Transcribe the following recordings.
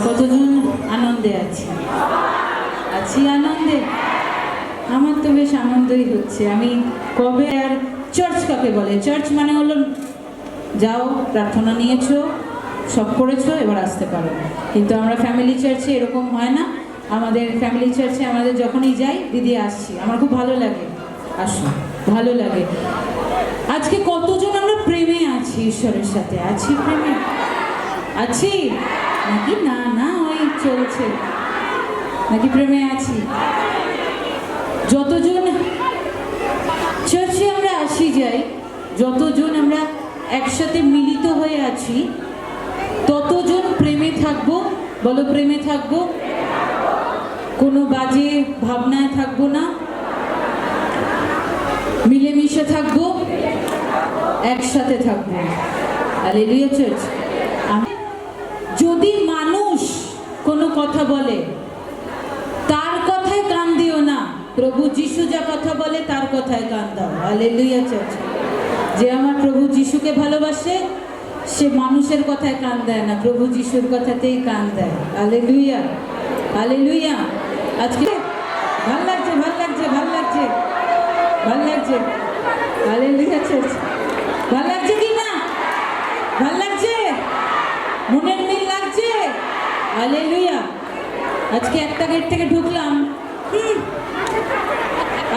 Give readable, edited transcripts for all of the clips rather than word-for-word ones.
কতজন আনন্দে আছি আনন্দে? আমার তো বেশ আনন্দই হচ্ছে। আমি কবে আর চার্চ কাকে বলে? চার্চ মানে হলো যাও, প্রার্থনা নিয়েছো, সব করেছো, এবার আসতে পারো। কিন্তু আমরা ফ্যামিলি চার্চে এরকম হয় না। আমাদের ফ্যামিলি চার্চে আমাদের যখনই যাই, দিদি আসছি, আমার খুব ভালো লাগে, আসো, ভালো লাগে। আজকে কতজন আমরা প্রেমে আছি, ঈশ্বরের সাথে আছি, প্রেমে আছি নাকি? না না, ওই চলছে নাকি? প্রেমে আছি। যতজন চার্চে আমরা আসি যাই, যতজন আমরা একসাথে মিলিত হয়ে আছি, ততজন প্রেমে থাকবো। বলো, প্রেমে থাকবো, কোনো বাজে ভাবনায় থাকবো না, মিলেমিশে থাকবো, একসাথে থাকবো। Hallelujah church. যদি মানুষ কোনো কথা বলে, তার কথায় কান দিও না। প্রভু যিশু যা কথা বলে তার কথায় কান দাও। Hallelujah church. যে আমার প্রভু যিশুকে ভালোবাসে, সে মানুষের কথায় কান দেয় না, প্রভু যিশুর কথাতেই কান দেয়। Hallelujah, hallelujah. আজকে ভাল লাগছে, ভাল লাগছে, ভাল লাগছে, ভাল লাগছে। Hallelujah church. ভাল লাগছে কি না? ভাল লাগছে, মনের মিল লাগছে। হালেলুয়া। আজকে একটা গেট থেকে ঢুকলাম,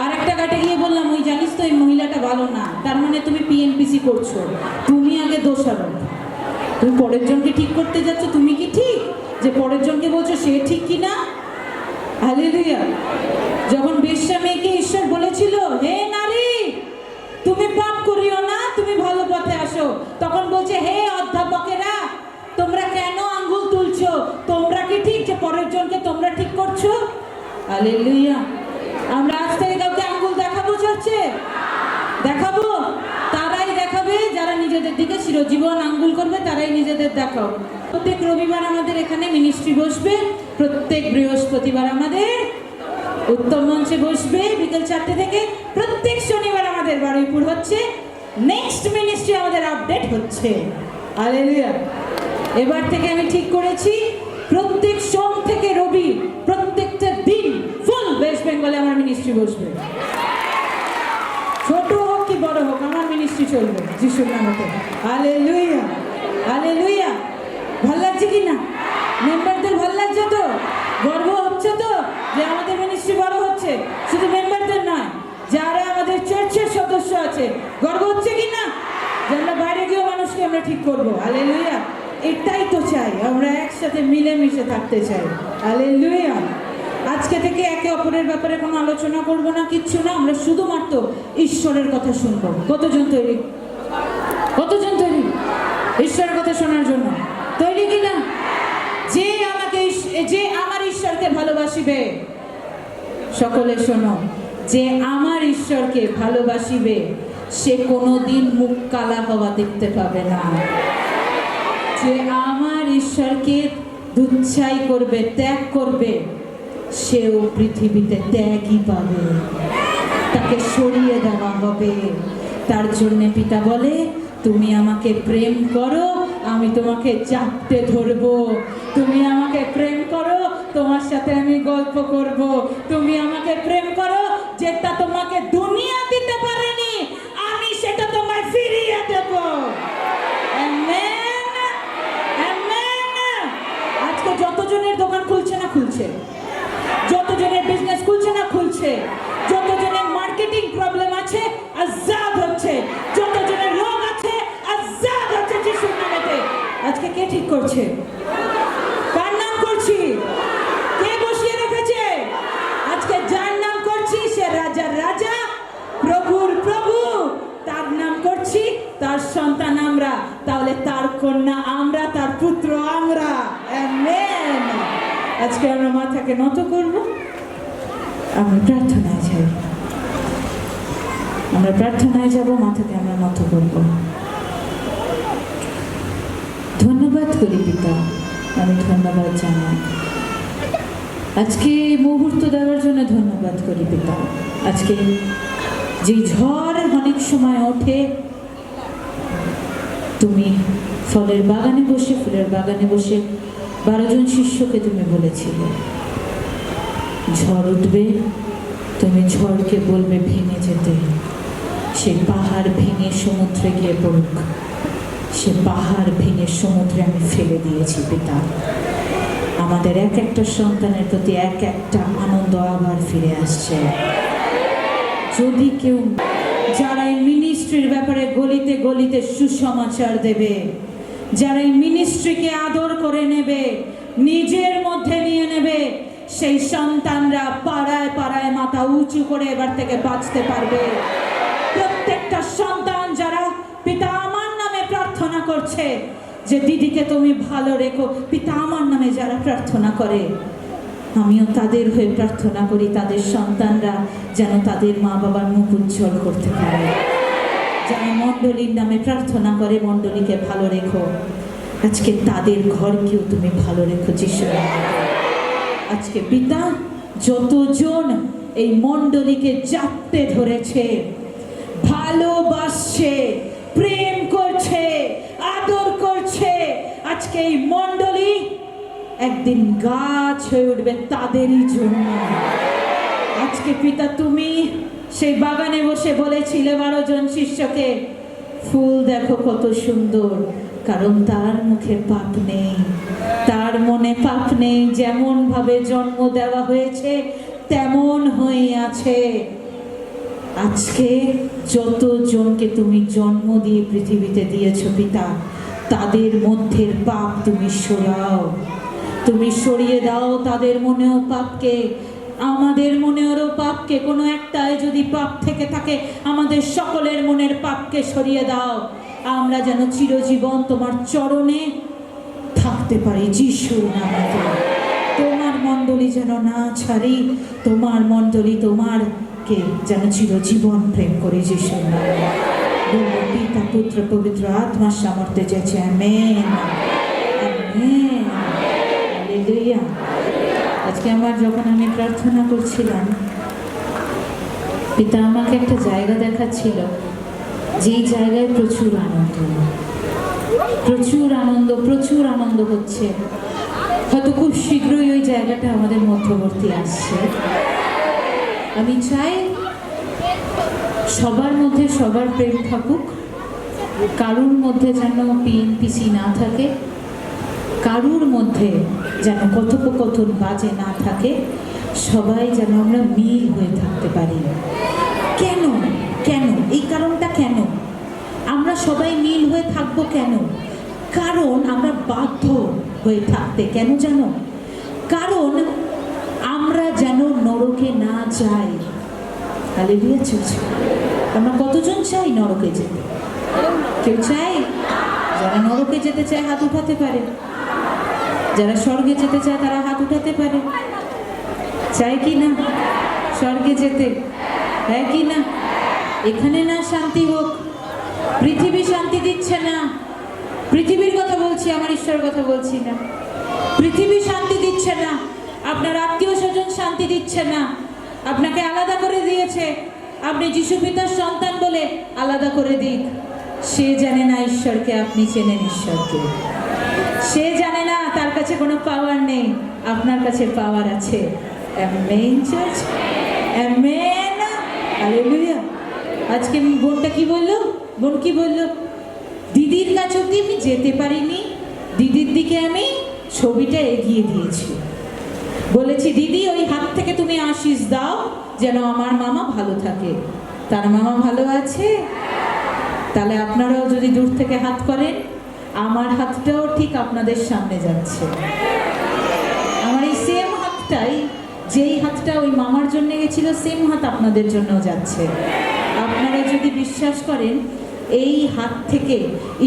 আর একটা গেটে গিয়ে বললাম, ওই জানিস তো এই মহিলাটা ভালো না। তার মানে তুমি পিএনপিসি করছো, তুমি আগে দোষারোপ। তুমি পরের জনকে ঠিক করতে যাচ্ছ, তুমি কি ঠিক যে পরের জনকে বলছো সে ঠিক কি না? হালেলুয়া। যখন বেশ্যা মেয়েকে ঈশ্বর বলেছিল, হে নারী, তুমি পাপ করিও না, তুমি ভালো পথে আসো, তখন বলছে, হে অধ্যাপকেরা, তোমরা কেন আঙ্গুল তুলছো? তোমরা কি ঠিক যে পরের জনকে তোমরা ঠিক করছো? হালেলুয়া। আমরা আজ থেকে কাউকে আঙ্গুল দেখাবো চাচ্ছে? দেখাবো? তারাই দেখাবে যারা নিজেদের দিকে চিরজীবন আঙ্গুল করবে, তারাই নিজেদের দেখাও। প্রত্যেক রবিবার আমাদের এখানে মিনিস্ট্রি বসবে, প্রত্যেক বৃহস্পতিবার আমাদের উত্তম মঞ্চে বসবে বিকেল 4টে থেকে, প্রত্যেক শনিবার আমাদের বারুইপুর হচ্ছে, নেক্সট মিনিস্ট্রি আমাদের আপডেট হচ্ছে। হালেলুয়া। এবার থেকে আমি ঠিক করেছি, প্রত্যেক সোম থেকে রবি প্রত্যেকটা দিন ফুল ওয়েস্ট বেঙ্গলে আমার মিনিস্ট্রি বসবে। ছোট হোক কি বড় হোক, আমার মিনিস্ট্রি চলবে যিশুর নামে। Hallelujah, hallelujah. ভাল লাগছে কি না? মেম্বারদের ভাল লাগছে তো? গর্ব হচ্ছে তো যে আমাদের মিনিস্ট্রি বড় হচ্ছে? শুধু মেম্বারদের নয়, যারা আমাদের চার্চের সদস্য আছে, গর্ব হচ্ছে কি না যে আমরা বাইরে গিয়েও মানুষকে আমরা ঠিক করবো? হালেলুয়া। এটাই তো চাই, আমরা একসাথে মিলেমিশে থাকতে চাই। হালেলুয়া। আজকে থেকে একে অপরের ব্যাপারে কোনো আলোচনা করবো না, কিচ্ছু না, আমরা শুধুমাত্র ঈশ্বরের কথা শুনবো। কতজন তৈরি? কতজন তৈরি ঈশ্বরের কথা শোনার জন্য? তৈরি কিনা? যে আমার ঈশ্বরকে ভালোবাসিবে, সকলে শোনো, যে আমার ঈশ্বরকে ভালোবাসিবে সে কোনোদিন মুখ কালা হওয়া দেখতে পাবে না। যে আমার ঈশ্বরকে দুচ্ছাই করবে, ত্যাগ করবে, সেও পৃথিবীতে ত্যাগই পাবে, তাকে সরিয়ে দেওয়া হবে। তার জন্য পিতা বলে, তুমি আমাকে প্রেম করো, আমি তোমাকে চাপতে ধরবো। তুমি আমাকে প্রেম করো, তোমার সাথে আমি গল্প করব। তুমি আমাকে প্রেম করো, যেটা তোমাকে দুনিয়া দিতে পারেনি, আমি সেটা তোমায় ফিরিয়ে দেব। Amen, amen. আজকে যতজনের দোকান খুলছে না খুলছে, যতজনের বিজনেস খুলছে না খুলছে, তার সন্তান আমরা, তাহলে তার কন্যা আমরা, তার পুত্র আমরা। আমেন। আজকে আমরা মাথাকে নত করব, আমরা প্রার্থনায় যাই, আমরা প্রার্থনায় যাব, মাথাকে আমরা নত করব। ধন্যবাদ করি পিতা, আমি ধন্যবাদ জানাই। আজকে মুহূর্ত দেওয়ার জন্য ধন্যবাদ করি পিতা। আজকে যে ঝড় অনেক সময় ওঠে, তুমি ফলের বাগানে বসে, ফুলের বাগানে বসে 12 জন শিষ্যকে তুমি বলেছিলে ঝড় উঠবে, তুমি ঝড়কে বলবে ভেঙে যেতে। সেই পাহাড় ভেঙে সমুদ্রে গিয়ে পড়ুক। সে পাহাড় ভেঙে সমুদ্রে আমি ফেলে দিয়েছি পিতা। আমাদের এক একটা সন্তানের প্রতি এক একটা আনন্দ আবার ফিরে আসছে। যদি কেউ, যারা এই মিনিস্ট্রির ব্যাপারে গলিতে গলিতে সুসমাচার দেবে, যারা এই মিনিস্ট্রিকে আদর করে নেবে, নিজের মধ্যে নিয়ে নেবে, সেই সন্তানরা পাড়ায় পাড়ায় মাথা উঁচু করে এবার থেকে বাঁচতে পারবে। প্রত্যেকটা সন্তান যারা পিতা আমার নামে প্রার্থনা করছে যে দিদিকে তুমি ভালো রেখো, পিতা আমার নামে যারা প্রার্থনা করে, আমিও তাদের হয়ে প্রার্থনা করি, তাদের সন্তানরা যেন তাদের মা বাবার মুখ উজ্জ্বল করতে পারে। যারা মণ্ডলীর নামে প্রার্থনা করে, মণ্ডলীকে ভালো রেখো, আজকে তাদের ঘরকেও তুমি ভালো রেখো যিশু। আজকে পিতা যতজন এই মণ্ডলীকে চাপতে ধরেছে, ভালোবাসছে, প্রেম করছে, আদর করছে, আজকে এই মণ্ডলী একদিন গাছ হয়ে উঠবে তাদেরই জন্য। আজকে পিতা তুমি সেই বাগানে বসে বলেছিলে 12 জন শিষ্যকে, ফুল দেখো কত সুন্দর, কারণ তার মুখে পাপ নেই, তার মনে পাপ নেই। যেমন ভাবে জন্ম দেওয়া হয়েছে তেমন হয়ে আছে। আজকে যত জনকে তুমি জন্ম দিয়ে পৃথিবীতে দিয়েছো পিতা, তাদের মধ্যের পাপ তুমি সরাও, তুমি সরিয়ে দাও তাদের মনেও পাপকে, আমাদের মনেরও পাপকে। কোনো একটাই যদি পাপ থেকে থাকে, আমাদের সকলের মনের পাপকে সরিয়ে দাও। আমরা যেন চিরজীবন তোমার চরণে থাকতে পারি যিশুর নামে। তোমার মণ্ডলী যেন না ছাড়ি, তোমার মণ্ডলী তোমারকে যেন চিরজীবন প্রেম করি যিশুর নামে। বলবো পিতা, পুত্র, পবিত্র আত্মার সামর্থ্যে যেছে। Amen, amen, hallelujah. আজকে যখন আমি প্রার্থনা করছিলাম, পিতা আমাকে একটা জায়গা দেখাচ্ছিল, যেই জায়গায় প্রচুর আনন্দ, প্রচুর আনন্দ, প্রচুর আনন্দ হচ্ছে। হয়তো খুব শীঘ্রই ওই জায়গাটা আমাদের মধ্যবর্তী আসছে। আমি চাই সবার মধ্যে সবার প্রেম থাকুক, কারুর মধ্যে যেন পিএনপিসি না থাকে, কারুর মধ্যে যেন কথোপকথন বাজে না থাকে, সবাই যেন আমরা মিল হয়ে থাকতে পারি। কেন কেন এই কারণটা কেন আমরা সবাই মিল হয়ে থাকবো কেন? কারণ আমরা বাধ্য হয়ে থাকতে। কেন জানো? কারণ আমরা যেন নরকে না যাই। হালেলুয়া চলছে। আমরা কতজন চাই নরকে যেতে? কেউ চাই? যারা নরকে যেতে চায় হাত উঠাতে পারে, যারা স্বর্গে যেতে চায় তারা হাত উঠাতে পারে। চাই কি না স্বর্গে যেতে? হ্যাঁ কি না? এখানে না শান্তি হোক, পৃথিবী শান্তি দিচ্ছে না। পৃথিবীর কথা বলছি, আমার ঈশ্বরের কথা বলছি না। পৃথিবী শান্তি দিচ্ছে না, আপনার আত্মীয় স্বজন শান্তি দিচ্ছে না, আপনাকে আলাদা করে দিয়েছে। আপনি যিশু পিতার সন্তান বলে আলাদা করে দিক। সে জানে না ঈশ্বরকে, আপনি চেনেন ঈশ্বরকে। সে জানে না, তার কাছে কোনো পাওয়ার নেই, আপনার কাছে পাওয়ার আছে। Amen church, amen, hallelujah. আজকে বোনটা কি বললো? বোন কি বললো? দিদির কাছে অব্দি আমি যেতে পারিনি, দিদির দিকে আমি ছবিটা এগিয়ে দিয়েছি। বলেছি দিদি ওই হাত থেকে তুমি আশীষ দাও যেন আমার মামা ভালো থাকে। তার মামা ভালো আছে? তাহলে আপনারাও যদি দূর থেকে হাত করেন, আমার হাতটাও ঠিক আপনাদের সামনে যাচ্ছে। আমার এই সেম হাতটাই, যেই হাতটা ওই মামার জন্য গেছিল, সেম হাত আপনাদের জন্য যাচ্ছে। আপনারা যদি বিশ্বাস করেন, এই হাত থেকে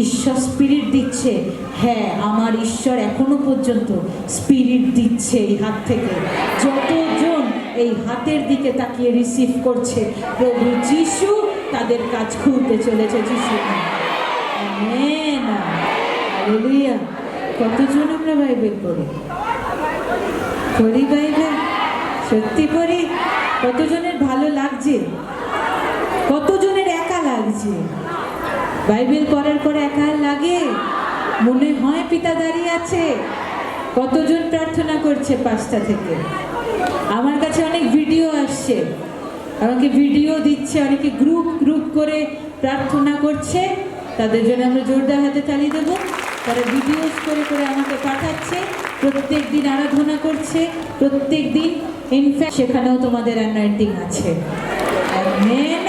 ঈশ্বর স্পিরিট দিচ্ছে। হ্যাঁ, আমার ঈশ্বর এখনো পর্যন্ত স্পিরিট দিচ্ছে এই হাত থেকে। যতজন এই হাতের দিকে তাকিয়ে রিসিভ করছে, প্রভু যিশু তাদের কাজ খুলতে চলেছে। যিশু আমেন, হালেলুয়া। কতজন আমরা বাইবেল পড়ি? বাইবেল সত্যি পড়ি? কতজনের ভালো লাগছে? কতজনের একা লাগছে? বাইবেল পড়ার পরে একা লাগে? মনে হয় পিতা দাঁড়িয়ে আছে? কতজন প্রার্থনা করছে 5টা থেকে? আমার কাছে অনেক ভিডিও আসছে, আমাকে ভিডিও দিচ্ছে, অনেকে গ্রুপ গ্রুপ করে প্রার্থনা করছে। তাদের জন্য আমরা জোরদার হাতে তালি দেবো। তারা ভিডিওস করে করে আমাকে পাঠাচ্ছে, প্রত্যেক দিন আরাধনা করছে, প্রত্যেক দিন। ইনফ্যাক্ট সেখানেও তোমাদের অ্যানোয়েন্টিং আছে। আমেন।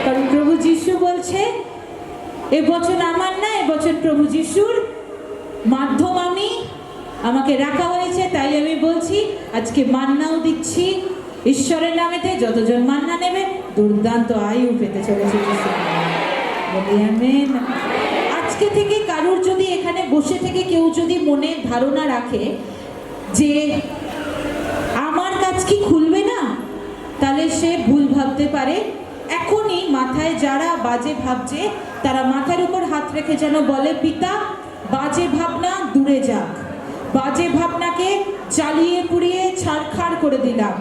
কারণ প্রভু যিশু বলছে এবছর আমার না, এবছর প্রভু যিশুর মাধ্যম আমাকে রাখা হয়েছে। তাই আমি বলছি আজকে মান্নাও দিচ্ছি ঈশ্বরের নামেতে। যতজন মান্না নেবে দুর্দান্ত আয়ু পেতে চলেছে যিশু। আমেন। আজকে থেকে কারুর যদি এখানে বসে থেকে কেউ যদি মনে ধারণা রাখে যে আমার কাজ কি খুলবে না, তাহলে সে ভুল ভাবতে পারে। এখনই মাথায় যারা বাজে ভাবছে তারা মাথার উপর হাত রেখে যেন বলে, পিতা বাজে ভাবনা দূরে যাক, বাজে ভাবনাকে জ্বালিয়ে পুড়িয়ে ছারখার করে দিলাম,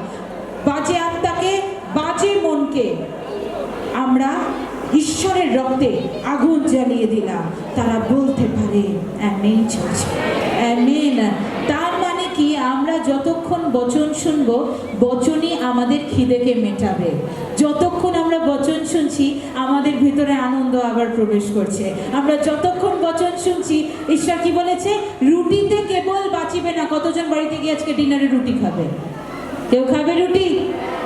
বাজে আত্মাকে, বাজে মনকে আমরা ঈশ্বরের রক্তে আগুন জ্বালিয়ে দিলাম। তারা বলতে পারে আমেন চার্চ, আমেন। তার মানে কি, আমরা যতক্ষণ বচন শুনবো, বচনই আমাদের খিদেকে মেটাবে। যতক্ষণ আমরা বচন শুনছি আমাদের ভিতরে আনন্দ আবার প্রবেশ করছে। আমরা যতক্ষণ বচন শুনছি, ঈশ্বর কি বলেছে, রুটিতে কেবল বাঁচিবে না। কতজন বাড়িতে গিয়ে আজকে ডিনারে রুটি খাবে? কেউ খাবে রুটি?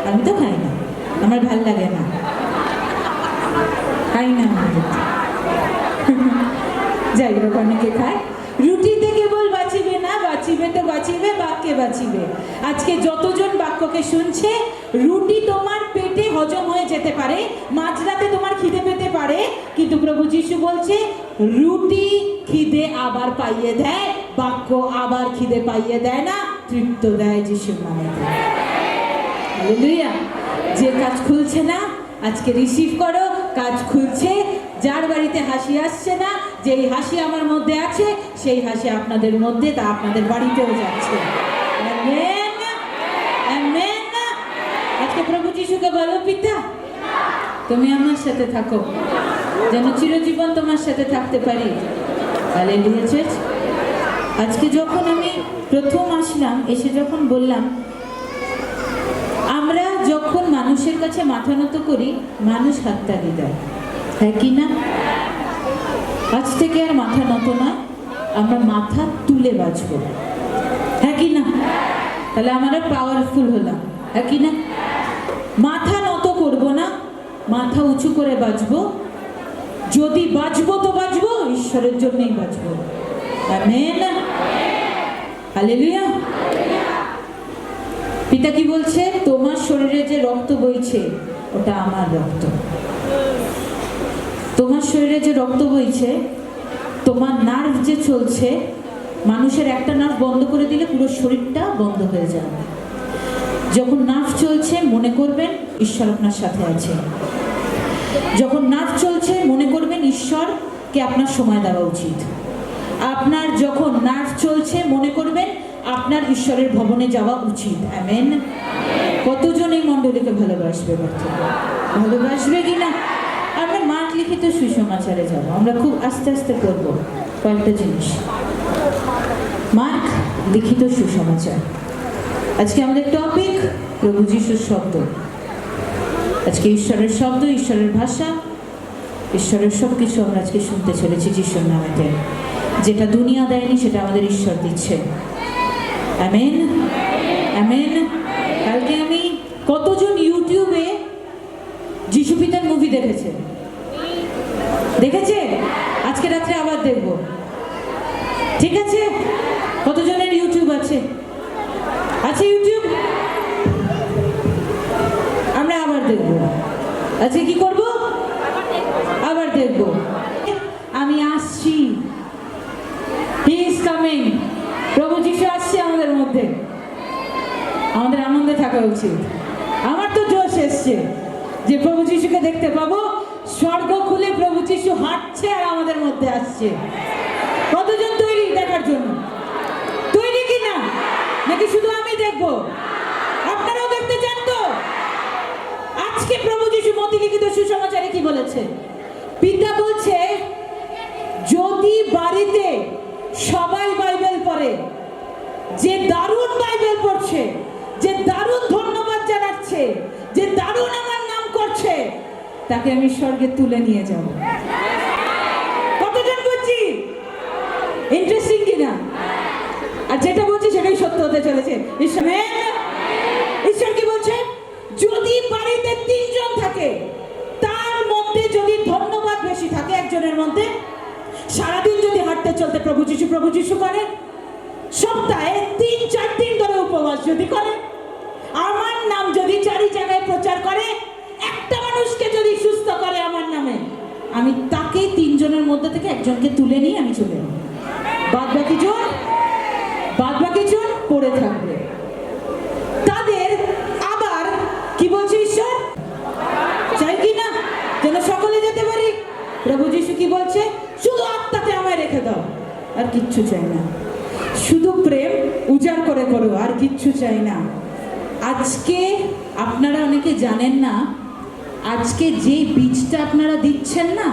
আমি তো খাই না, আমার ভাল লাগে না, খাই না। যাই হোক, অনেকে খায়। রুটিতে কেবল বাঁচিবে না, বাঁচিবে তো বাঁচিবে, বাক্যে বাঁচিবে। আজকে যতজন বাক্যকে শুনছে, রুটি তোমার পেটে হজম হয়ে যেতে পারে, মাঝরাতে তোমার খিদে পেতে পারে, কিন্তু প্রভু যিশু বলছে রুটি খিদে আবার পাইয়ে দেয়, বাক্য আবার খিদে পাইয়ে দেয় না, তৃপ্ত দেয় যিশুর নামে। হালেলুয়া। যে কাজ খুলছে না আজকে রিসিভ করো, কাজ খুলছে। যার বাড়িতে হাসি আসছে না, যেই হাসি আমার মধ্যে আছে সেই হাসি আপনাদের মধ্যে, তা আপনাদের বাড়িতেও যাচ্ছে। Amen, amen. আজকে প্রভু যিশুকে বলো, পিতা তুমি আমার সাথে থাকো, যেন চিরজীবন তোমার সাথে থাকতে পারি। Hallelujah church. আজকে যখন আমি প্রথম আসলাম, এসে যখন বললাম, আমরা যখন মানুষের কাছে মাথা নত করি, মানুষ হাততালি দেয়, হ্যাঁ কি না? আজ থেকে আর মাথা নত নয়, আমরা মাথা তুলে বাঁচবো, হ্যাঁ কি না? তাহলে আমরা পাওয়ারফুল হলাম, হ্যাঁ কি না? মাথা নত করব না, মাথা উঁচু করে বাঁচবো। যদি বাঁচবো তো বাঁচবো ঈশ্বরের জন্যই বাঁচবো। Amen, hallelujah. পিতা কি বলছে, তোমার শরীরে যে রক্ত বইছে ওটা আমার রক্ত। তোমার শরীরে যে রক্ত বইছে, তোমার নার্ভ যে চলছে, মানুষের একটা নার্ভ বন্ধ করে দিলে পুরো শরীরটা বন্ধ হয়ে যাবে। যখন নার্ভ চলছে মনে করবেন ঈশ্বর আপনার সাথে আছে। যখন নার্ভ চলছে মনে করবেন ঈশ্বরকে আপনার সময় দেওয়া উচিত। আপনার যখন নার্ভ চলছে মনে করবেন আপনার ঈশ্বরের ভবনে যাওয়া উচিত। আমেন। কতজন এই মণ্ডলীকে ভালোবাসবে? ভালোবাসবে কিনা? আমরা মার্ক লিখিত সুসমাচারে যাব। আমরা খুব আস্তে আস্তে করব কয়েকটা জিনিস। মার্ক লিখিত সুসমাচার। আজকে আমাদের টপিক প্রভু যিশুর শব্দ। আজকে ঈশ্বরের শব্দ, ঈশ্বরের ভাষা, ঈশ্বরের সব কিছু আমরা আজকে শুনতে চলেছি যিশুর নামেতে। যেটা দুনিয়া দেয়নি সেটা আমাদের ঈশ্বর দিচ্ছে। Amen, amen. কালকে আমি, কতজন ইউটিউবে যিশু পিতার মুভি দেখেছে? দেখেছে? আজকে রাত্রে আবার দেখব, ঠিক আছে? কতজনের ইউটিউব আছে? আছে ইউটিউব? আমরা আবার দেখব। আজকে কি করব? আবার এবার দেখব। আমি আসছি, হি ইজ কামিং, প্রভু যিশু আসছে আমাদের মধ্যে। আমাদের আনন্দে থাকা উচিত। আমার তো জোশ এসছে যে প্রভু যিশুকে দেখতে পাবো, স্বর্গ খুলে প্রভু যিশু হাঁটছে আর আমাদের মধ্যে আসছে। কতজন তৈরি দেখার জন্য? তৈরি কিনা? নাকি শুধু আমি দেখবো? আপনারাও দেখতে চান তো? আজকে প্রভু যিশু মতি লিখিত সুসমাচারে কি বলেছে? পিতা বলছে, যদি বাড়িতে সবাই বাইবেল পড়ে, যে দারুণ বাইবেল পড়ছে, যে দারুণ ধন্যবাদ জানাচ্ছে, যে দারুণ আমার নাম করছে, তাকে আমি স্বর্গে তুলে নিয়ে যাব। কতজন বলছি? ইন্টারেস্টিং কিনা? আর যেটা বলছি সেটাই সত্য হতে চলেছে। ঈশ্বর কি বলছে? যদি বাড়িতে 3 জন থাকে, তার মধ্যে যদি ধন্যবাদ বেশি থাকে একজনের মধ্যে, সারাদিন যদি হাঁটতে চলতে প্রভু যিশু করে, সপ্তাহে 3-4 দিন ধরে উপবাস যদি করে, আমার নাম যদি 4 জায়গায় প্রচার করে, একটা মানুষকে যদি সুস্থ করে আমার নামে, আমি তাকে 3 জনের মধ্যে থেকে একজনকে তুলে নিয়ে আমি চলে যাব। বাদ বাকি জন পড়ে থাকবে। তাদের আবার কি বলছে ঈশ্বর? চাই কি না যেন সকলে যেতে পারি? প্রভু যিশু কি বলছে? শুধু আত্মাতে আমায় রেখে দাও, আর কিচ্ছু চাই না। শুধু প্রেম উজাড় করে করো, আর কিচ্ছু চাই না। আজকে আপনারা অনেকে জানেন না, আজকে যে বীজটা আপনারা দিচ্ছেন না,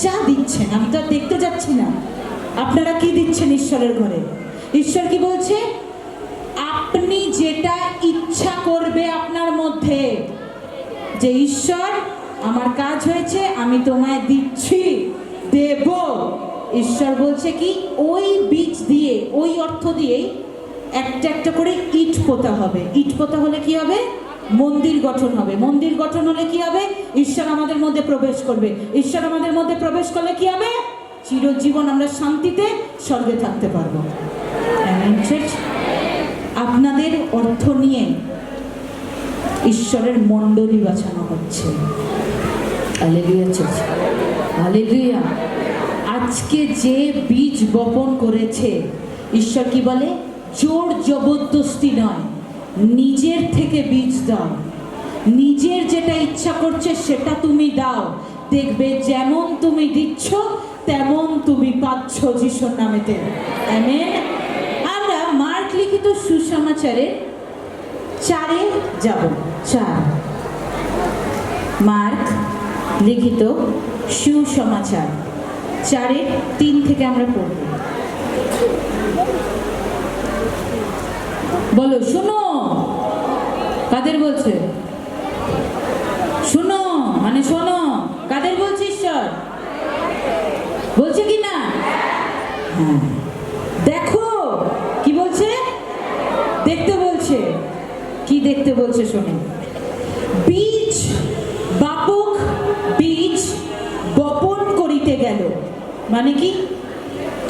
যা দিচ্ছেন, আমি তো দেখতে যাচ্ছি না, আপনারা কি দিচ্ছেন ঈশ্বরের ঘরে? ঈশ্বর কি বলছে? আপনি যেটা ইচ্ছা করবে আপনার মধ্যে, যে ঈশ্বর আমার কাজ হয়েছে, আমি তোমায় দিচ্ছি, দেব। ঈশ্বর বলছে কি, ওই বীজ দিয়ে, ওই অর্থ দিয়েই একটা একটা করে ইট পোতা হবে। ইট পোতা হলে কি হবে? মন্দির গঠন হবে। মন্দির গঠন হলে কি হবে? ঈশ্বর আমাদের মধ্যে প্রবেশ করবে। ঈশ্বর আমাদের মধ্যে প্রবেশ করলে কি হবে? চিরজীবন আমরা শান্তিতে স্বর্গে থাকতে পারবো। আপনাদের অর্থ নিয়ে ঈশ্বরের মণ্ডলী বাঁচানো হচ্ছে। Hallelujah church, hallelujah. আজকে যে বীজ বপন করেছে, ঈশ্বর কি বলে? জোর জবরদস্তি নয়, নিজের থেকে বীজ দাও। নিজের যেটা ইচ্ছা করছে সেটা তুমি দাও, দেখবে যেমন তুমি দিচ্ছ তেমন তুমি পাচ্ছ যিশুর নামেতে। আমেন। আমরা মার্ক লিখিত সুসমাচারে 4-এ যাব। 4 মার্ক লিখিত সুসমাচার 4-3 থেকে আমরা পড়ব। বলো, শোনো। কাদের বলছে? শোনো মানে শোনো। কাদের বলছে? ঈশ্বর বলছে কি না? হ্যাঁ, দেখো কি বলছে? দেখতে বলছে। কি দেখতে বলছে শোনো। বীজ বাপক বীজ বপন করিতে গেল, মানে কি?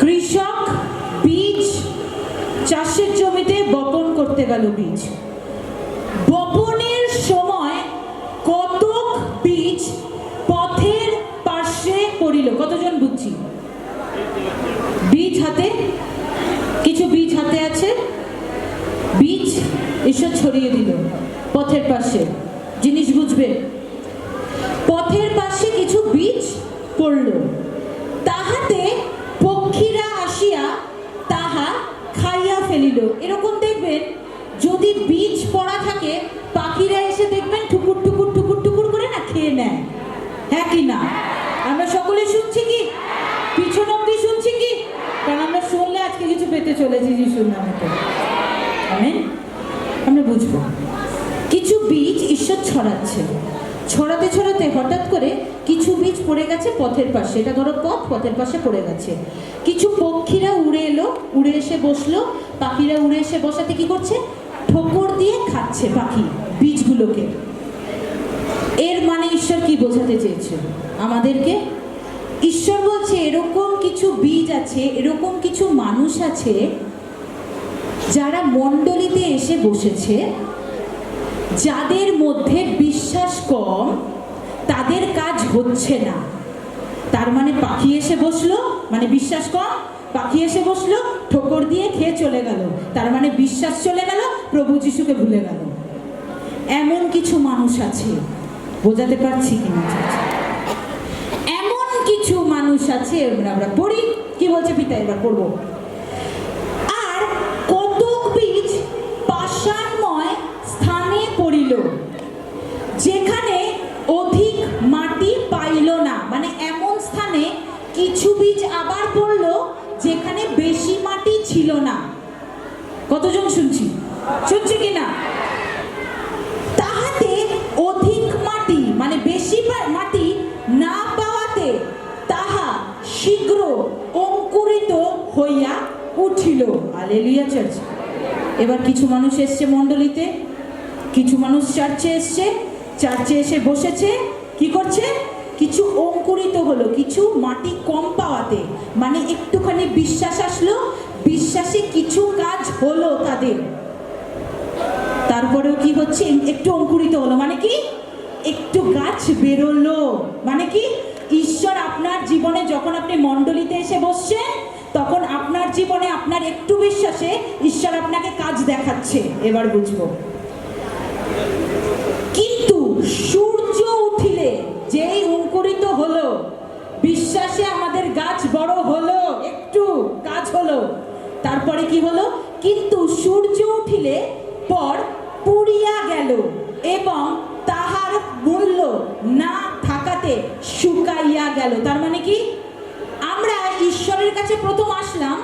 কৃষক বীজ চাষের জমিতে বপন করতে গেল বীজ। বপনের সময় কতক বীজ পথের পাশে পড়িল। কতজন বুঝছি? বীজ হাতে, কিছু বীজ হাতে আছে, বীজ ঈশ্বর ছড়িয়ে দিল পথের পাশে। জিনিস বুঝবে, পথের পাশে কিছু বীজ পড়ল, তাহাতে পক্ষীরা আসিয়া তাহা খাইয়া ফেলিল। এরকম দেখবেন, যদি বীজ পড়া থাকে, পাখিরা এসে দেখবেন ঠুকুর ঠুকুর ঠুকুর ঠুকুর করে না খেয়ে নেয়। হ্যাঁ কি না? আমরা সকলে শুনছি কি? পিছন অব্দি শুনছি কি? কারণ আমরা শুনলে আজকে কিছু পেতে চলেছি যিশুর নামেতে। আমেন। আমরা বুঝবো কিছু বীজ ঈশ্বর ছড়াচ্ছে, ছড়াতে ছড়াতে হঠাৎ করে কিছু বীজ পড়ে গেছে পথের পাশে। এটা ধরো পথ, পথের পাশে পড়ে গেছে। কিছু পক্ষীরা উড়ে এলো, উড়ে এসে বসলো। পাখিরা উড়ে এসে বসাতে কি করছে? ঠোকর দিয়ে খাচ্ছে পাখি বীজগুলোকে। এর মানে ঈশ্বর কি বোঝাতে চেয়েছে আমাদেরকে? ঈশ্বর বলছে এরকম কিছু বীজ আছে, এরকম কিছু মানুষ আছে যারা মণ্ডলীতে এসে বসেছে, যাদের মধ্যে বিশ্বাস কম, তাদের কাজ হচ্ছে না। তার মানে পাখি এসে বসলো, মানে বিশ্বাস কম, পাখি এসে বসলো, ঠোকর দিয়ে খেয়ে চলে গেল, তার মানে বিশ্বাস চলে গেল, প্রভু যিশুকে ভুলে গেল। এমন কিছু মানুষ আছে, বোঝাতে পারছি কিনা? এমন কিছু মানুষ আছে, আমরা পড়ি কি বলছে পিতা, এবার পড়বো। আর কতক বীজ পাষাণময় স্থানে পড়িল, যেখানে অধিক মাটি পাইল না। মানে এমন স্থানে কিছু বীজ আবার পড়লো যেখানে বেশি মাটি ছিল না। কতজন শুনছি কিনা? তাহাতে অধিক মাটি মানে বেশি মাটি না পাওয়াতে তাহা শীঘ্র অঙ্কুরিত হইয়া উঠিল। Hallelujah church. এবার কিছু মানুষ এসছে মণ্ডলীতে, কিছু মানুষ চার্চে এসছে, চার্চে এসে বসেছে, কি করছে? কিছু অঙ্কুরিত হলো, কিছু মাটি কম পাওয়াতে, মানে একটুখানি বিশ্বাস আসলো, বিশ্বাসে কিছু কাজ হলো তাদের, তারপরেও কি হচ্ছে? একটু অঙ্কুরিত হলো, মানে কি? একটু গাছ বেরোলো। মানে কি? ঈশ্বর আপনার জীবনে যখন আপনি মণ্ডলীতে এসে বসছেন, তখন আপনার জীবনে আপনার একটু বিশ্বাসে ঈশ্বর আপনাকে কাজ দেখাচ্ছে। এবার বুঝবো। কিন্তু সূর্য উঠিলে, যেই অঙ্কুরিত হলো, বিশ্বাসে আমাদের গাছ বড় হলো, একটু কাজ হলো, তারপরে কি হলো? কিন্তু সূর্য উঠিলে পর পুড়িয়া গেল এবং তাহার মূল্য না থাকাতে শুকাইয়া গেল। তার মানে কি? আমরা ঈশ্বরের কাছে প্রথম আসলাম,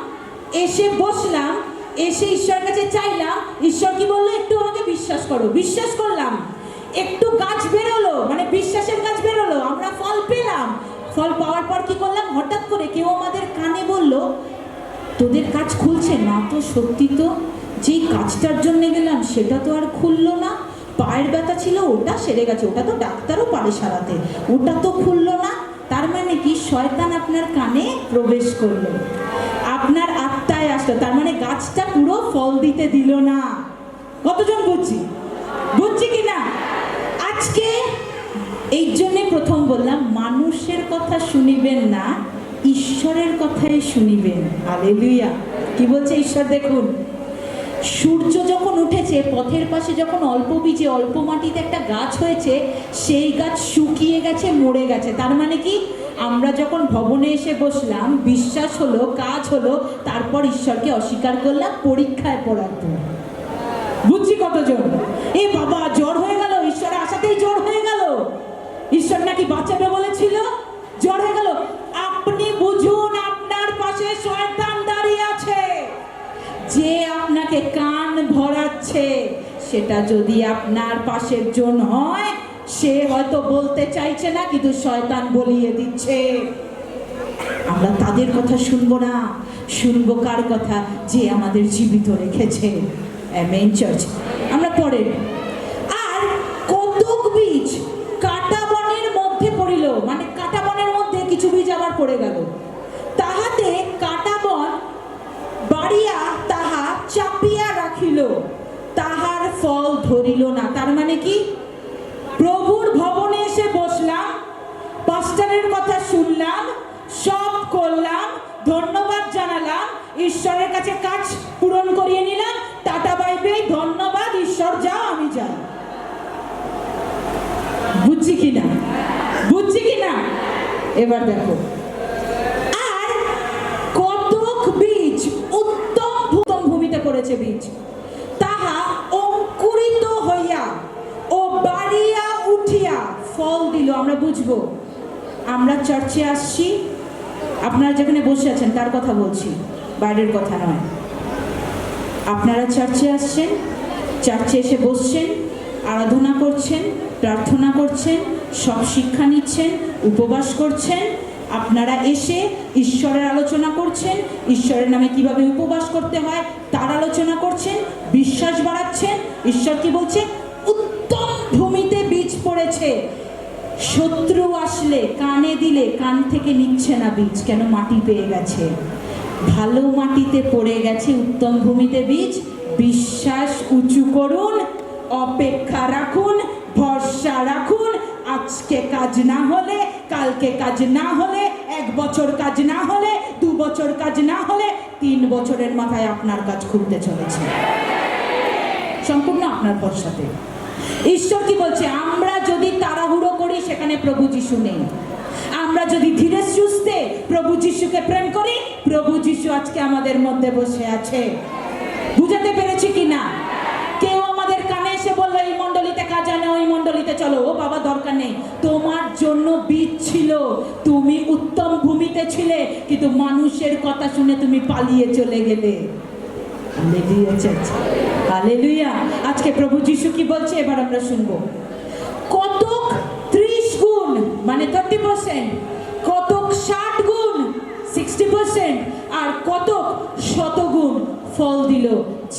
এসে বসলাম, এসে ঈশ্বরের কাছে চাইলাম, ঈশ্বর কি বললো? একটু আমাকে বিশ্বাস করো। বিশ্বাস করলাম, একটু গাছ বেরোলো, মানে বিশ্বাসের গাছ বেরোলো, আমরা ফল পেলাম। ফল পাওয়ার পর কি করলাম? হঠাৎ করে কেউ আমাদের কানে বলল, তোদের কাজ খুলছে না তো? সত্যি তো, যেই কাজটার জন্য গেলাম সেটা তো আর খুললো না। পায়ের ব্যথা ছিল, ওটা সেরে গেছে, ওটা তো ডাক্তারও পারে সারাতে, ওটা তো খুললো না। তার মানে কি? শয়তান আপনার কানে প্রবেশ করলো, আপনার আত্মায় আসলো, তার মানে গাছটা পুরো ফল দিতে দিল না। কতজন বুঝছি কিনা? আজকে এই জন্যে প্রথম বললাম, মানুষের কথা শুনিবেন না, ঈশ্বরের কথাই শুনিবেন। হালেলুয়া। কি বলছে ঈশ্বর? দেখুন, সূর্য যখন উঠেছে, পথের পাশে যখন অল্প বীজে অল্প মাটিতে একটা গাছ হয়েছে, সেই গাছ শুকিয়ে গেছে, মরে গেছে। তার মানে কি? আমরা যখন ভবনে এসে বসলাম, বিশ্বাস হলো, কাজ হলো, তারপর ঈশ্বরকে অস্বীকার করলাম পরীক্ষায় পড়ার পর। বুঝছি কতজন? এ বাবা, জ্বর হয়ে গেল, ঈশ্বরের আশাতেই জ্বর হয়ে গেল, ঈশ্বর নাকি বাঁচাবে বলেছিল, জ্বর হয়ে গেল। আপনি বুঝুন, আপনার পাশে শয়তান দাঁড়িয়ে আছে, যে আপনাকে কান ভরাচ্ছে। সেটা যদি আপনার পাশের জন হয়, সে হয়তো বলতে চাইছে না, কিন্তু শয়তান বলিয়ে দিচ্ছে। আমরা তাদের কথা শুনবো না, শুনবো কার কথা? যে আমাদের জীবিত রেখেছে। Amen church. আমরা পরে, আর কতক বীজ কাটা বনের মধ্যে পড়িল, মানে কাটা বনের মধ্যে কিছু বীজ আবার পড়ে গেল, তাহাতে কাটা বন বাড়িয়া তাহা চাপিয়া রাখিল, তাহার ফল ধরিল না। তার মানে কি? প্রভুর ভবনে এসে বসলাম, পাস্টারের কথা শুনলাম, সব করলাম, ধন্যবাদ জানালাম, ঈশ্বরের কাছে কাজ পূরণ করিয়ে নিলাম, টাটা বাই বাই, ধন্যবাদ, ঈশ্বর যাও, আমি যাই। বুঝছি কিনা? এবার দেখো, আর কতক বীজ উত্তম ভূমিতে পড়েছে বীজ, তাহা অঙ্কুরিত হইয়া ও বাড়িয়া উঠিয়া ফল দিল। আমরা বুঝবো, আমরা চার্চে আসছি, আপনারা যেখানে বসে আছেন তার কথা বলছি, বাইরের কথা নয়। আপনারা চার্চে আসছেন, চার্চে এসে বসছেন, আরাধনা করছেন, প্রার্থনা করছেন, সব শিক্ষা নিচ্ছেন, উপবাস করছেন। আপনারা এসে ঈশ্বরের আলোচনা করছেন, ঈশ্বরের নামে কিভাবে উপবাস করতে হয় তার আলোচনা করছেন, বিশ্বাস বাড়াচ্ছেন। ঈশ্বর কি বলছে? উত্তম ভূমিতে বীজ পড়েছে। শত্রু আসলে কানে দিলে কান থেকে নিচ্ছে না বীজ, কেন? মাটি পেয়ে গেছে, ভালো মাটিতে পড়ে গেছে, উত্তম ভূমিতে বীজ। বিশ্বাস উঁচু করুন, অপেক্ষা রাখুন, ভরসা রাখুন। আজকে কাজ না হলে, কালকে কাজ না হলে, বছর কাজ না হলে, 2 বছর কাজ না হলে, 3 বছরের মাথায় আপনার কাজ খুলতে চলেছে, সম্পূর্ণ আপনার ভরসাতে। ঈশ্বর কি বলছে? আমরা যদি তাড়াহুড়ো করি সেখানে প্রভু যিশু নেই। আমরা যদি ধীরে সুস্থে প্রভু যিশুকে প্রেম করি, প্রভু যিশু আজকে আমাদের মধ্যে বসে আছে। বুঝাতে পেরেছি কিনা? কেউ আমাদের কানে এসে বললো এই মণ্ডলীতে কাজ আনে, ওই মণ্ডলীতে চলো। ও বাবা, দরকার নেই। তোমার জন্য বীজ ছিল, তুমি উত্তম ভূমিতে ছিলে, কিন্তু মানুষের কথা শুনে তুমি পালিয়ে চলে গেলে। হালেলুয়া চাচা, হালেলুয়া। আজকে প্রভু যিশু কি বলছে এবার আমরা শুনবো। কতক 30 গুণ মানে 30%, কতক 60 গুণ 60%, আর কতক 100 গুণ ফল দিল।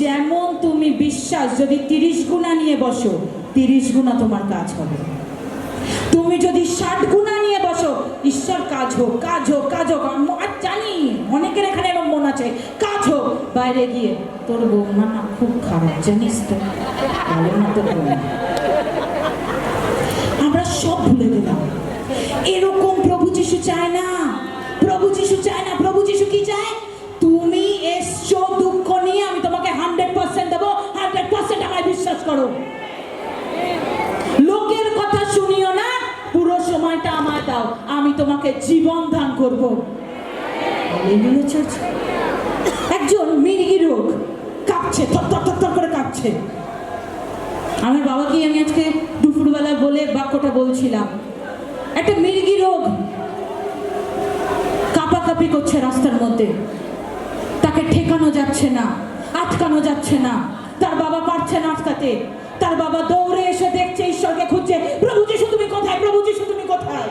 যেমন তুমি বিশ্বাস, যদি 30 গুণা নিয়ে বসো, 30 গুণা তোমার কাজ হবে। তুমি যদি 60 গুণা নিয়ে বসো, ঈশ্বর কাজ হোক, কাজ হোক, কাজ হোক। আর জানি অনেকের এখানে এরকম মন আছে, কাজ হোক। বাইরে গিয়ে তোর বৌমা না খুব খারাপ, জানিস তো, ভালো না তোর বৌমা। আমরা সব ভুলে গেলাম। এরকম প্রভু যিশু চায় না। প্রভু যিশু চায় না। প্রভু যিশু কি চায়? তুমি এসছো দুঃখ নিয়ে, আমি তোমাকে 100% দেবো, 100% আমায় বিশ্বাস করো। লোকের কথা শুনিও না, পুরো সময়টা আমায় দাও, আমি তোমাকে জীবন দান করবো। একজন মৃগী রোগ, কাঁপছে, থর করে কাঁপছে। আমার বাবাকে আমি আজকে দুপুরবেলা বলে বাক্যটা বলছিলাম। একটা মৃগী রোগ কাঁপাকাঁপি করছে রাস্তার মধ্যে, তাকে ঠেকানো যাচ্ছে না, আটকানো যাচ্ছে না। তার বাবা পারছে না আটকাতে। তার বাবা দৌড়ে এসে দেখছে, ঈশ্বরকে খুঁজছে, প্রভু যিশু তুমি কোথায়, প্রভু যিশু তুমি কোথায়।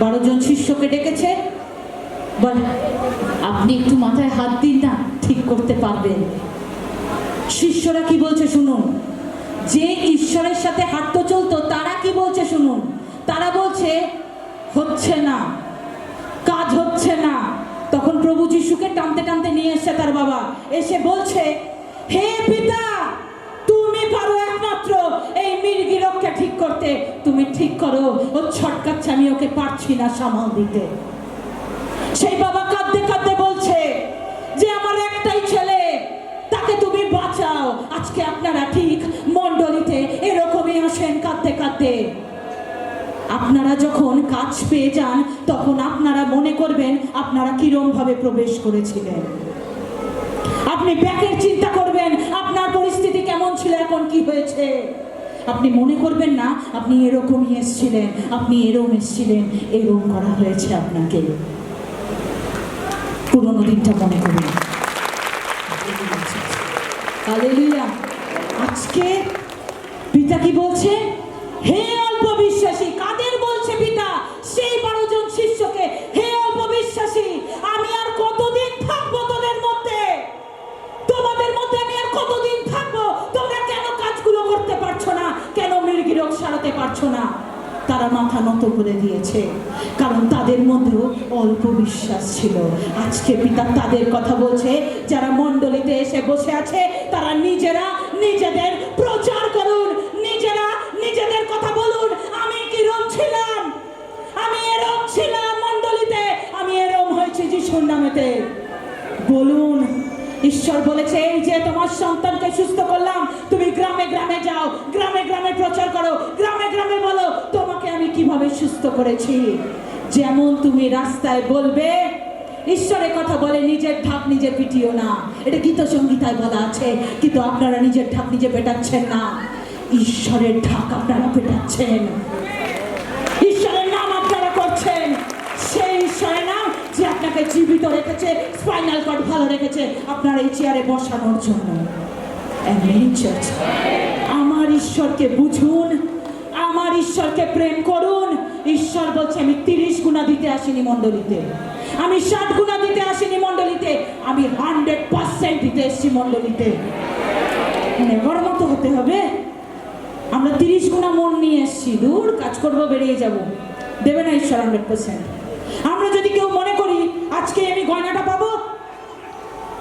12 জন শিষ্যকে ডেকেছে, বলে আপনি একটু মাথায় হাত দিন না, ঠিক করতে পারবেন। শিষ্যরা কি বলছে শুনুন। যে ঈশ্বরের সাথে হাঁটতে চলতো তারা কি বলছে শুনুন। তারা বলছে হচ্ছে না, কাজ হচ্ছে না। তখন প্রভু যিশুকে টানতে টানতে নিয়ে এসছে তার বাবা, এসে বলছে, হে পিতা, তুমি পারো একমাত্র এই মৃগী রোগকে ঠিক করতে, তুমি ঠিক করো। ও ছটকাচ্ছে, আমি ওকে পারছি না সামাল দিতে। সেই বাবা কাঁদতে কাঁদতে বলছে যে আমার একটাই ছেলে, তাকে তুমি বাঁচাও। আজকে আপনারা ঠিক মণ্ডলীতে এরকমই আসেন কাঁদতে কাঁদতে। আপনারা যখন কাজ পেয়ে যান, তখন আপনারা মনে করবেন আপনারা কিরম ভাবে প্রবেশ করেছিলেন। আপনি ব্যাকের চিন্তা করবেন, আপনার পরিস্থিতি কেমন ছিল, এখন কি হয়েছে। আপনি মনে করবেন না আপনি এরকমই এসেছিলেন, আপনি এরকম এসেছিলেন, এরকম করা হয়েছে আপনাকে। পুরোনো দিনটা মনে করুন। হালেলুয়া। আজকে পিতা কি বলছে? হে অল্প বিশ্বাসী। কাদের বলছে পিতা? সেই 12 জন শিষ্যকে, হে অল্প বিশ্বাসী, আমি আর কতদিন থাকবো তোদের মধ্যে, তোমাদের মধ্যে আমি আর কতদিন থাকবো? তোমরা কেন কাজগুলো করতে পারছো না? কেন মৃগী রোগ সারাতে পারছো না? তারা মাথা নত করে দিয়েছে, কারণ তাদের মধ্যেও অল্প বিশ্বাস ছিল। আজকে পিতা তাদের কথা বলছে, যারা মণ্ডলীতে এসে বসে আছে, তারা নিজেরা নিজেদের প্রচার করুন, নিজেরা নিজেদের কথা বলুন। আমি কিরম ছিলাম, আমি এরম ছিলাম মণ্ডলীতে, আমি এরম হয়েছি যিশুর নামেতে বলুন। ঈশ্বর বলেছে, এই যে তোমার সন্তানকে সুস্থ করলাম, তুমি গ্রামে গ্রামে যাও, গ্রামে গ্রামে প্রচার করো, গ্রামে গ্রামে বলো তোমাকে আমি কিভাবে সুস্থ করেছি। যেমন তুমি রাস্তায় বলবে। ঈশ্বরের কথা বলে, নিজের ঢাক নিজে পিটিও না, এটা গীত সংহিতায় বলা আছে। কিন্তু আপনারা নিজের ঢাক নিজে পেটাচ্ছেন না, ঈশ্বরের ঢাক আপনারা পেটাচ্ছেন, ঈশ্বরের নাম আপনারা করছেন। সেই ঈশ্বরের নাম যে আপনাকে জীবিত রেখেছে, স্পাইনাল কর্ড ভালো রেখেছে আপনার এই চেয়ারে বসানোর জন্য। আমার ঈশ্বরকে বুঝুন, আমার ঈশ্বরকে প্রেম করুন। ঈশ্বর বলছে, আমি 30 গুণা দিতে আসিনি মণ্ডলীতে, আমি 60 গুণা দিতে আসিনি মণ্ডলীতে, আমি 100% দিতে এসেছি মণ্ডলীতে। নেবার মতো হতে হবে। আমরা 30 গুণা মন নিয়ে এসেছি, দূর কাজ করবো, বেরিয়ে যাব, দেবে না ঈশ্বর 100%। আমরা যদি কেউ মনে করি আজকে আমি গয়নাটা পাবো,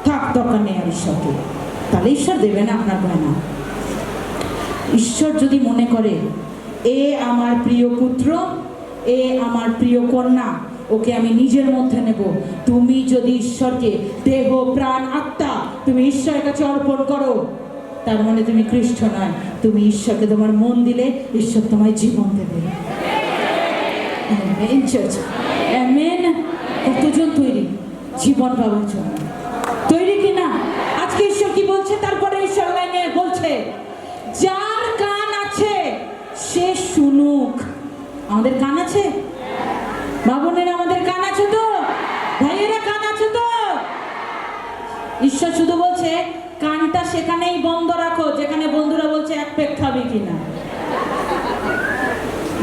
থাক, দরকার নেই আর ঈশ্বরকে, তাহলে ঈশ্বর দেবে না আপনার গয়না। ঈশ্বর যদি মনে করে এ আমার প্রিয় পুত্র, এ আমার প্রিয় কন্যা, ও ওকে আমি নিজের মধ্যে নেব। তুমি যদি ঈশ্বরকে দেহ প্রাণ আত্মা তুমি ঈশ্বরের কাছে অর্পণ করো, তার মানে তুমি খ্রিস্ট নয়। তুমি ঈশ্বরকে তোমার মন দিলে ঈশ্বর তোমায় জীবন দেবে। Amen church, amen. কতজন তৈরি জীবন পাওয়ার জন্য? তৈরি কিনা? আজকে ঈশ্বর কি বলছে? তারপরে ঈশ্বর লাইনে বলছে, যার কান আছে সে শুনুক। আমাদের কান আছে? মা বোনেরা, আমাদের কান আছে তো? ভাইয়েরা, কান আছে তো? ঈশ্বর শুধু বলছে কানটা সেখানেই বন্ধ রাখো যেখানে বন্ধুরা বলছে এক পেক খাবি কিনা।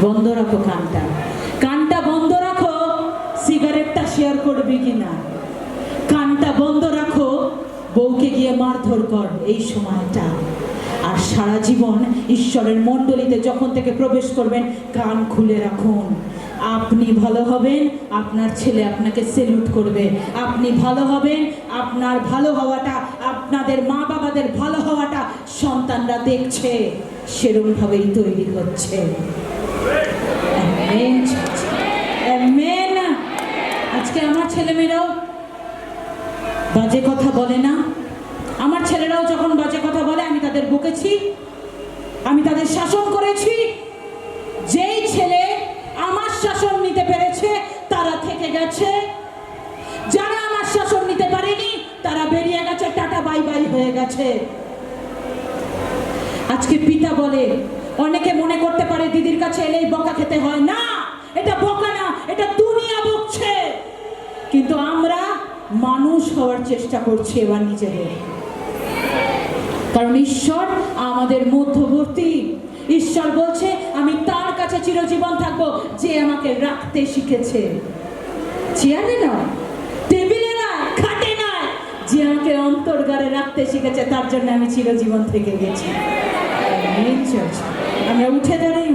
বন্ধ রাখো কানটা। কানটা বন্ধ রাখো সিগারেটটা শেয়ার করবি কিনা। কানটা বন্ধ রাখো বউকে গিয়ে মারধর কর এই সময়টা। আর সারা জীবন ঈশ্বরের মণ্ডলীতে যখন থেকে প্রবেশ করবেন কান খুলে রাখুন। আপনি ভালো হবেন, আপনার ছেলে আপনাকে সেলুট করবে। আপনি ভালো হবেন, আপনার ভালো হওয়াটা, আপনাদের মা বাবাদের ভালো হওয়াটা সন্তানরা দেখছে, সেরকমভাবেই তৈরি হচ্ছে। Amen, amen. আজকে আমার ছেলেমেয়েরাও বাজে কথা বলে না। আমার ছেলেরাও যখন বাজে কথা বলে আমি তাদের বকেছি, আমি তাদের শাসন করেছি। যেই ছেলে আমার শাসন নিতে পেরেছে তারা থেকে গেছে, যারা আমার শাসন নিতে পারেনি তারা বেরিয়ে গেছে, টাটা বাই বাই হয়ে গেছে। আজকে পিতা বলে, অনেকে মনে করতে পারে দিদির কাছে এলেই বকা খেতে হয়। না, এটা বকা না, এটা দুনিয়া বকছে। কিন্তু আমরা মানুষ হওয়ার চেষ্টা করছি এবার নিজেদের, কারণ ঈশ্বর আমাদের মধ্যবর্তী। ঈশ্বর বলছে আমি তার কাছে চিরজীবন থাকবো যে আমাকে রাখতে শিখেছে। চেয়ারে নয়, টেবিলে নয়, খাটে নয়, যে আমাকে অন্তর্গারে রাখতে শিখেছে, তার জন্য আমি চিরজীবন থেকে গেছি। আমরা উঠে দাঁড়াই।